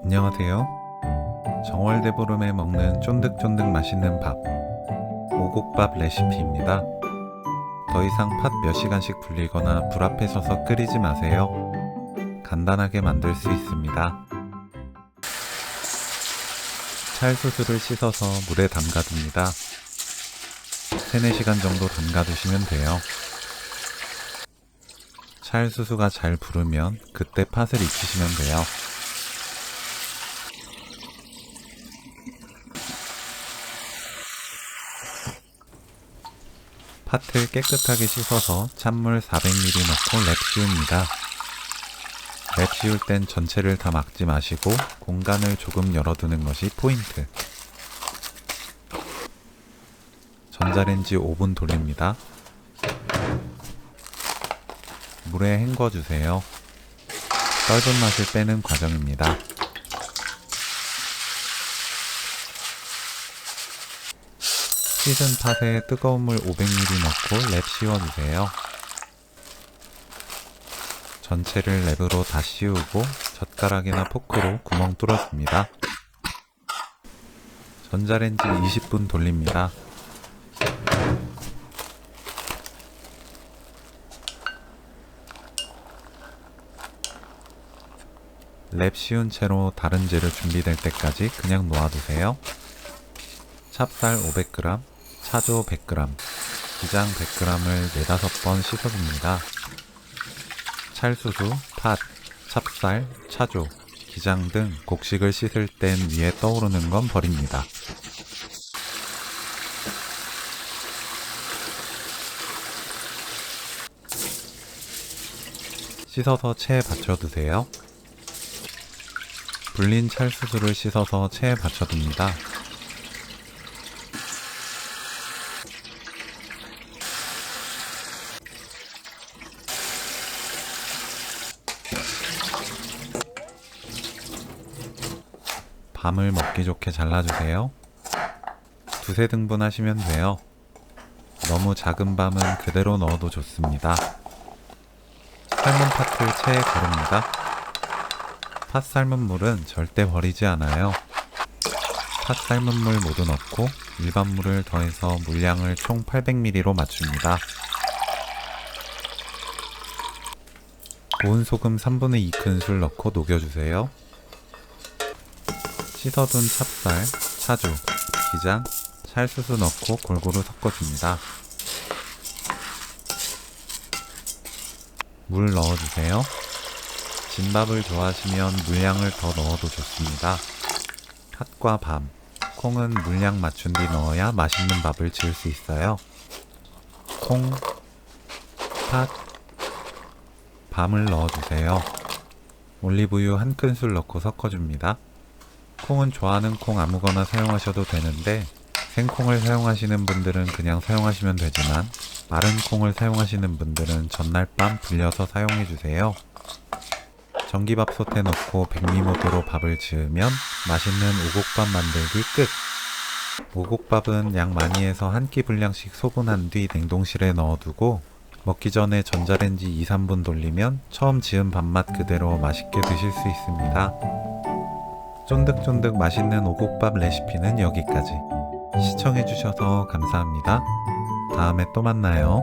안녕하세요. 정월대보름에 먹는 쫀득쫀득 맛있는 밥, 오곡밥 레시피입니다. 더 이상 팥 몇 시간씩 불리거나 불 앞에 서서 끓이지 마세요. 간단하게 만들 수 있습니다. 찰수수를 씻어서 물에 담가둡니다. 3-4시간 정도 담가두시면 돼요. 찰수수가 잘 부르면 그때 팥을 익히시면 돼요. 팥을 깨끗하게 씻어서 찬물 400ml 넣고 랩 씌웁니다. 랩 씌울 땐 전체를 다 막지 마시고 공간을 조금 열어두는 것이 포인트. 전자레인지 5분 돌립니다. 물에 헹궈주세요. 떫은 맛을 빼는 과정입니다. 씻은 팥에 뜨거운 물 500ml 넣고 랩 씌워주세요. 전체를 랩으로 다 씌우고 젓가락이나 포크로 구멍 뚫어줍니다. 전자레인지 20분 돌립니다. 랩 씌운 채로 다른 재료 준비될 때까지 그냥 놓아두세요. 찹쌀 500g, 차조 100g, 기장 100g을 4-5번 씻어줍니다. 찰수수, 팥, 찹쌀, 차조, 기장 등 곡식을 씻을 땐 위에 떠오르는 건 버립니다. 씻어서 체에 받쳐두세요. 불린 찰수수를 씻어서 체에 받쳐둡니다. 밤을 먹기 좋게 잘라주세요. 2-3등분 하시면 돼요. 너무 작은 밤은 그대로 넣어도 좋습니다. 삶은 팥을 체에 거릅니다. 팥 삶은 물은 절대 버리지 않아요. 팥 삶은 물 모두 넣고 일반 물을 더해서 물량을 총 800ml로 맞춥니다. 고운 소금 3분의 2큰술 넣고 녹여주세요. 씻어둔 찹쌀, 차조, 기장, 찰수수 넣고 골고루 섞어줍니다. 물 넣어주세요. 진밥을 좋아하시면 물량을 더 넣어도 좋습니다. 팥과 밤, 콩은 물량 맞춘 뒤 넣어야 맛있는 밥을 지을 수 있어요. 콩, 팥, 밤을 넣어주세요. 올리브유 1큰술 넣고 섞어줍니다. 콩은 좋아하는 콩 아무거나 사용하셔도 되는데 생콩을 사용하시는 분들은 그냥 사용하시면 되지만 마른 콩을 사용하시는 분들은 전날 밤 불려서 사용해주세요. 전기밥솥에 넣고 100ml 밥을 지으면 맛있는 오곡밥 만들기 끝! 오곡밥은 양 많이 해서 한 끼 분량씩 소분한 뒤 냉동실에 넣어두고 먹기 전에 전자레인지 2-3분 돌리면 처음 지은 밥맛 그대로 맛있게 드실 수 있습니다. 쫀득쫀득 맛있는 오곡밥 레시피는 여기까지. 시청해주셔서 감사합니다. 다음에 또 만나요.